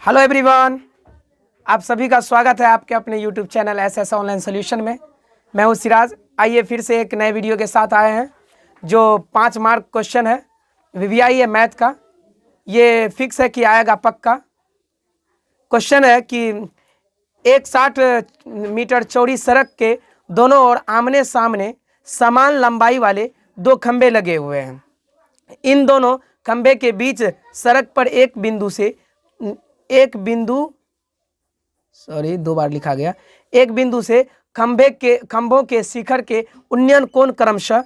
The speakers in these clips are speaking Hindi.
हेलो एवरीवन, आप सभी का स्वागत है आपके अपने YouTube channel SS online solution में। मैं हूं सिराज। आइए फिर से एक नए वीडियो के साथ आए हैं जो 5 मार्क क्वेश्चन है, वीवीआई है मैथ का। ये फिक्स है कि आएगा पक्का। क्वेश्चन है कि एक 60 मीटर चौड़ी सड़क के दोनों ओर आमने सामने समान लंबाई वाले 2 खंभे लगे हुए हैं। इन दोनों खंभे के बीच सड़क पर एक बिंदु से खंभों के शिखर के उन्नयन कोण क्रमशः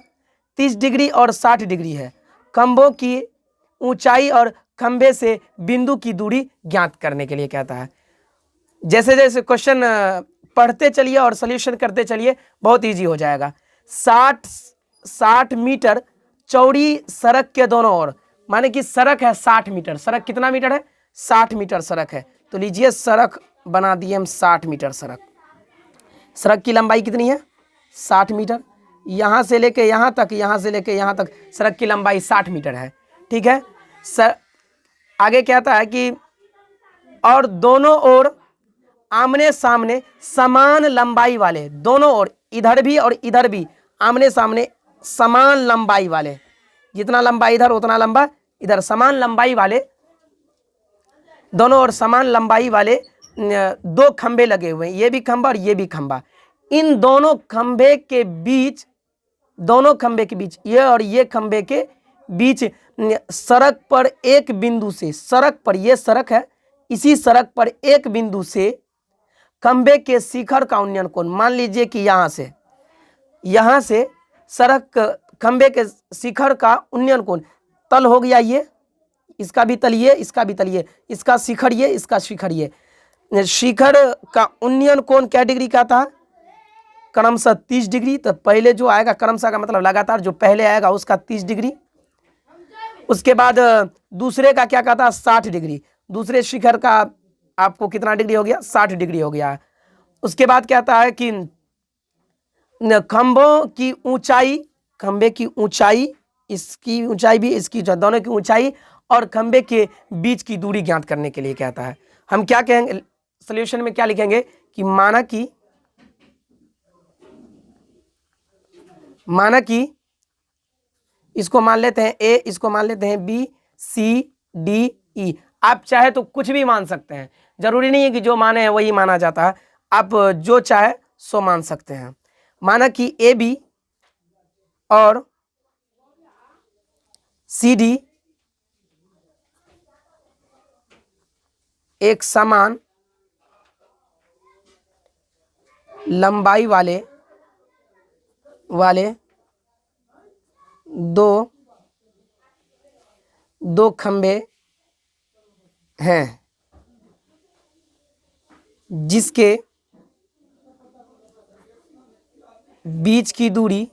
30 डिग्री और 60 डिग्री है। खंभों की ऊंचाई और खंभे से बिंदु की दूरी ज्ञात करने के लिए कहता है। जैसे जैसे क्वेश्चन पढ़ते चलिए और सॉल्यूशन करते चलिए, बहुत इजी हो जाएगा। 60 मीटर चौड़ी सड़क के दोनों ओर, माने कि सड़क है 60 मीटर। सड़क कितना मीटर है? 60 मीटर सड़क है। तो लीजिए सड़क बना दिए हम 60 मीटर सड़क। सड़क की लंबाई कितनी है? 60 मीटर। यहाँ से लेके यहाँ तक, यहाँ से लेके यहाँ तक सड़क की लंबाई 60 मीटर है। ठीक है। आगे कहता है कि और दोनों ओर आमने सामने समान लंबाई वाले, दोनों ओर इधर भी और इधर भी आमने सामने समान लंबाई वाले, जितना लंबा इधर उतना लंबा इधर, समान लंबाई वाले, दोनों ओर समान लंबाई वाले 2 खंभे लगे हुए हैं। ये भी खंभा और ये भी खंभा। इन दोनों खंभे के बीच, ये और ये खंभे के बीच सड़क पर एक बिंदु से, सड़क पर, ये सड़क है, इसी सड़क पर एक बिंदु से खंभे के शिखर का उन्नयन कोण, मान लीजिए कि यहाँ से सड़क खंभे के शिखर का उन्नयन कोण, तल हो गया ये, इसका भी तल ये, इसका भी तल ये, इसका शिखर ये, इसका शिखर ये। शिखर का उन्नयन कोण क्या डिग्री का था? क्रमशः 30 डिग्री। तो पहले जो आएगा, क्रमशः का मतलब लगातार, जो पहले आएगा उसका 30 डिग्री। उसके बाद दूसरे का क्या कहता है? 60 डिग्री। दूसरे शिखर का आपको कितना डिग्री हो गया? 60 डिग्री हो गया। उसके बाद कहता है कि खंभों की ऊंचाई, खंभे की ऊंचाई, इसकी ऊंचाई भी, इसकी, दोनों की ऊंचाई और खंभे के बीच की दूरी ज्ञात करने के लिए कहता है। हम क्या कहेंगे सॉल्यूशन में? क्या लिखेंगे कि माना कि इसको मान लेते हैं ए, इसको मान लेते हैं बी, सी, डी, ई। आप चाहे तो कुछ भी मान सकते हैं, जरूरी नहीं है कि जो माने हैं वही माना जाता है। आप जो चाहे सो मान सकते हैं। माना कि ए बी और सी डी एक समान लंबाई वाले दो खंभे हैं, जिसके बीच की दूरी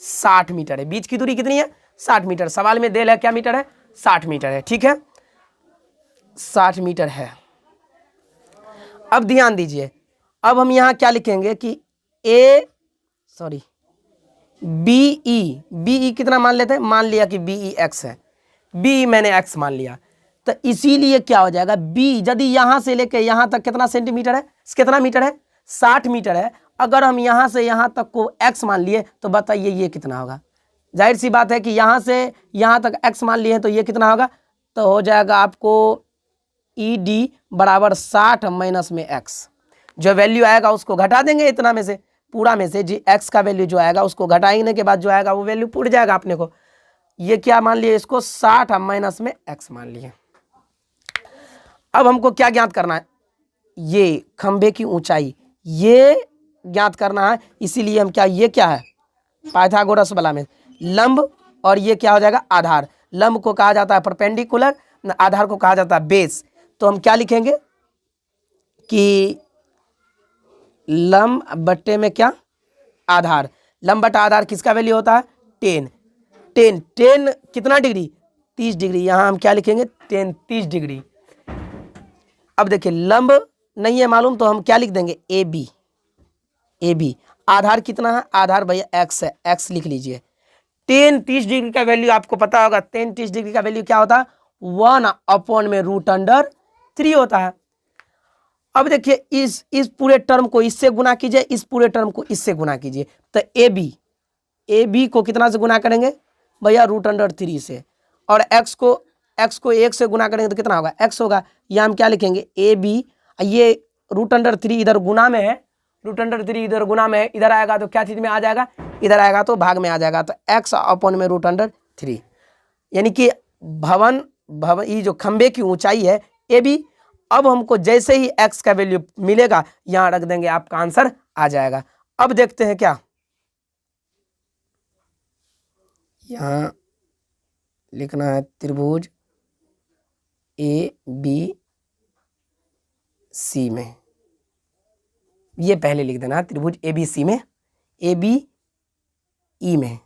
60 मीटर है। बीच की दूरी कितनी है? 60 मीटर। सवाल में देल है क्या मीटर है? 60 मीटर है। ठीक है, 60 मीटर है। अब ध्यान दीजिए, अब हम यहां क्या लिखेंगे कि बीई कितना मान लेते हैं? मान लिया कि बीई एक्स है, बी मैंने एक्स मान लिया। तो इसीलिए क्या हो जाएगा, बी यदि यहां से लेके यहां तक कितना सेंटीमीटर है, कितना मीटर है? 60 मीटर है। अगर हम यहां से यहां तक को एक्स मान लिए तो बताइए ये कितना होगा? जाहिर सी बात है कि यहां से यहां तक एक्स मान लिए तो ये कितना होगा? तो हो जाएगा आपको ई डी बराबर 60 माइनस में एक्स। जो वैल्यू आएगा उसको घटा देंगे इतना में से, पूरा में से जी एक्स का वैल्यू जो आएगा उसको घटाने के बाद जो आएगा वो वैल्यू पूरा जाएगा अपने को। ये क्या मान लिए? इसको 60 माइनस में एक्स मान लिए। अब हमको क्या ज्ञात करना है? ये खंभे की ऊंचाई, ये ज्ञात करना है। इसीलिए हम ये क्या है? पाइथागोरस वाला में लंब, और ये क्या हो जाएगा? आधार। लंब को कहा जाता है परपेंडिकुलर, आधार को कहा जाता है बेस। तो हम क्या लिखेंगे कि लंब बट्टे में क्या? आधार। लंब बटा आधार किसका वैल्यू होता है? 10 कितना डिग्री? 30 डिग्री। यहां हम क्या लिखेंगे? 30 डिग्री। अब देखिए लंब नहीं है मालूम तो हम क्या लिख देंगे? A B. आधार कितना है? आधार भैया एक्स है, एक्स लिख लीजिए। टेन 30 डिग्री का वैल्यू आपको पता होगा, 30 डिग्री का वैल्यू क्या होता है, 1/√3 होता है। अब देखिए इस पूरे टर्म को इससे गुना कीजिए, इस पूरे टर्म को इससे गुना कीजिए, तो ए बी को कितना से गुना करेंगे भैया, √3 से, और x को 1 से गुना करेंगे तो कितना होगा, x होगा। या हम क्या लिखेंगे, ए बी, ये √3 इधर गुना में है, √3 इधर गुना में है, इधर आएगा तो क्या चीज में आ जाएगा, इधर आएगा तो भाग में आ जाएगा, तो x/√3, यानी कि भवन ये जो खंबे की ऊंचाई है ए बी। अब हमको जैसे ही x का वैल्यू मिलेगा यहां रख देंगे, आपका आंसर आ जाएगा। अब देखते हैं क्या, यहां लिखना है त्रिभुज ए बी सी में, ये पहले लिख देना, त्रिभुज ए बी सी में, ए बी ई में।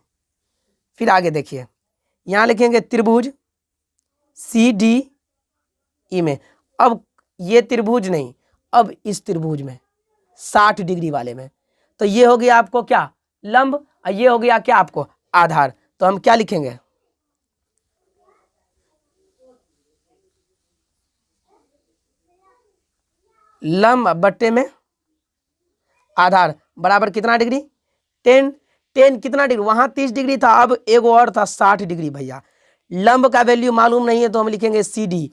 फिर आगे देखिए, यहां लिखेंगे त्रिभुज सी डी ई में। अब ये त्रिभुज नहीं, अब इस त्रिभुज में 60 डिग्री वाले में, तो ये हो गया आपको क्या, लंब, और ये हो गया क्या आपको आधार। तो हम क्या लिखेंगे, लंब बट्टे में आधार बराबर कितना डिग्री, 10 कितना डिग्री, वहां 30 डिग्री था, अब एगो और था 60 डिग्री भैया। लंब का वैल्यू मालूम नहीं है तो हम लिखेंगे सी डी।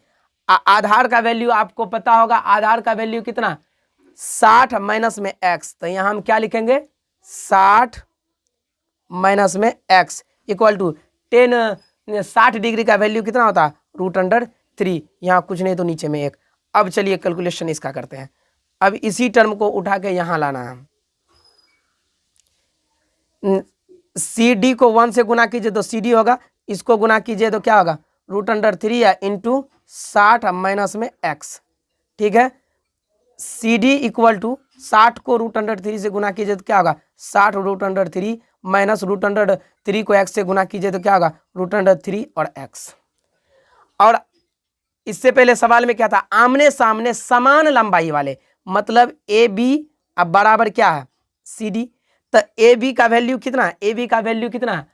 आधार का वैल्यू आपको पता होगा, आधार का वैल्यू कितना, 60 माइनस में x, तो यहां हम क्या लिखेंगे, 60 माइनस में x इक्वल टू 60 डिग्री का वैल्यू कितना होता है, √3, यहाँ कुछ नहीं तो नीचे में 1। अब चलिए कैलकुलेशन इसका करते हैं। अब इसी टर्म को उठा के यहां लाना है, सी डी को 1 से गुना कीजिए तो सी डी होगा, इसको गुना कीजिए तो क्या होगा, √3 या इंटू 60 माइनस में x, ठीक है। सी डी इक्वल टू 60 को √3 से गुना कीजिए तो क्या होगा, 60 √3 माइनस √3 को x से गुना कीजिए तो क्या होगा, √3 और x। और इससे पहले सवाल में क्या था, आमने सामने समान लंबाई वाले, मतलब ए बी अब बराबर क्या है, सी डी। तो ए बी का वैल्यू कितना, ए बी का वैल्यू कितना,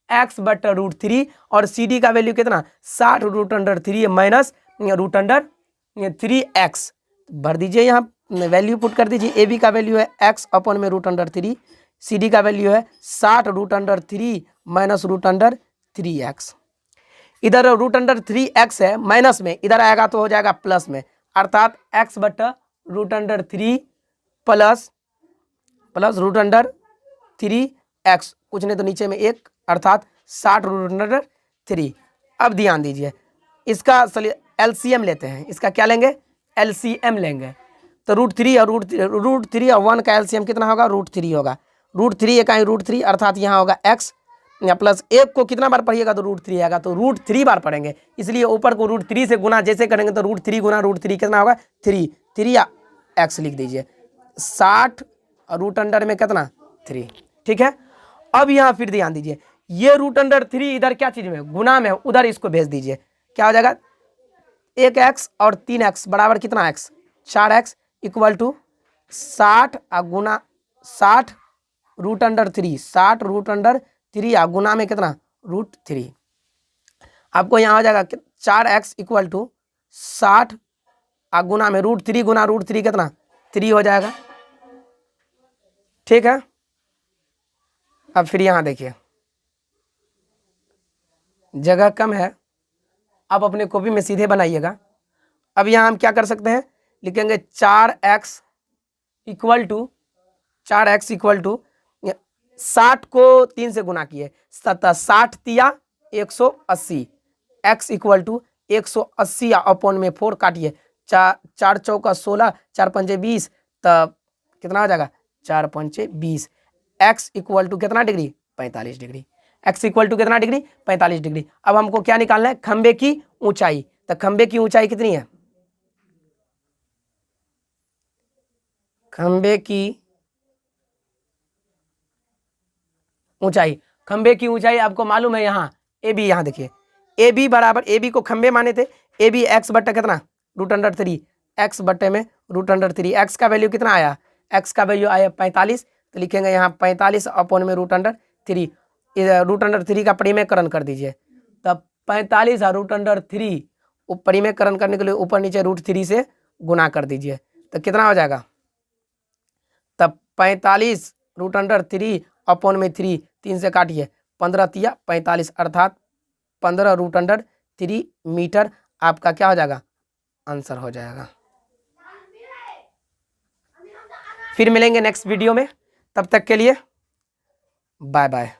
x/√3, और सी डी का वैल्यू कितना, 60 √3 माइनस √3x। भर दीजिए, यहाँ वैल्यू पुट कर दीजिए, ए बी का वैल्यू है x/√3, सी डी का वैल्यू है 60 √3 माइनस √3x। इधर √3x है माइनस में, इधर आएगा तो हो जाएगा प्लस में, अर्थात x/√3 प्लस √3x, कुछ नहीं तो नीचे में 1, अर्थात 60 √3। अब ध्यान दीजिए, इसका एलसीएम लेते हैं, इसका क्या लेंगे, एलसीएम लेंगे। तो √3 और √3 और 1 का एलसीएम कितना होगा, √3 होगा। √3 इकाई √3, अर्थात यहाँ होगा x, या प्लस 1 को कितना बार पढ़िएगा तो √3 आएगा, तो √3 बार पढ़ेंगे, इसलिए ऊपर को √3 से गुना जैसे करेंगे तो √3 गुना √3 कितना होगा, 3 या x लिख दीजिए, 60 और √3 में कितना 3, ठीक है। अब यहाँ फिर ध्यान दीजिए, ये √3 इधर क्या चीज में, गुना में, उधर इसको भेज दीजिए, क्या हो जाएगा, 1x और 3x बराबर कितना x, 4x इक्वल टू 60 गुना 60 √3, 60 √3 या गुना में कितना √3। आपको यहाँ हो जाएगा 4x इक्वल टू 60 गुना में √3 गुना √3 कितना 3 हो जाएगा, ठीक है। अब फिर यहाँ देखिए, जगह कम है, आप अपने कॉपी में सीधे बनाइएगा। अब यहाँ हम क्या कर सकते हैं, लिखेंगे 4x इक्वल टू 60 को 3 से गुना किए, 60 तिया 180, x इक्वल टू 180 अपॉन में 4 काटिए, 4 चौका 16, 4 पंचे 20, तब कितना हो जाएगा 4 पंचे 20। x इक्वल टू कितना degree, 45 degree. x equal to कितना डिग्री, 45 डिग्री। अब हमको क्या निकालना है, खंबे की ऊंचाई। तो खंबे की ऊंचाई कितनी है, खंबे की ऊंचाई, खंबे की ऊंचाई आपको मालूम है, यहाँ ए बी, यहाँ देखिए ए बी बराबर, ए बी को खंबे माने थे, ए बी एक्स बट्टा कितना √3, एक्स बट्टे में √3, एक्स का वैल्यू कितना आया, एक्स का वैल्यू आया 45, तो लिखेंगे यहाँ 45 अपॉन में √3। √3 का परिमेयकरण कर दीजिए। तब 45 और √3 परिमेयकरण करने के लिए ऊपर नीचे √3 से गुना कर दीजिए, तो कितना हो जाएगा? तब 45 √3 अपॉन में 3, 3 से काटिए, 15 तिया 45 अर्थात 15 √3 मीटर आपका क्या हो जाएगा? आंसर हो जाएगा। फिर मिलेंगे नेक्स्ट वीडियो में, तब तक के लिए बाय बाय।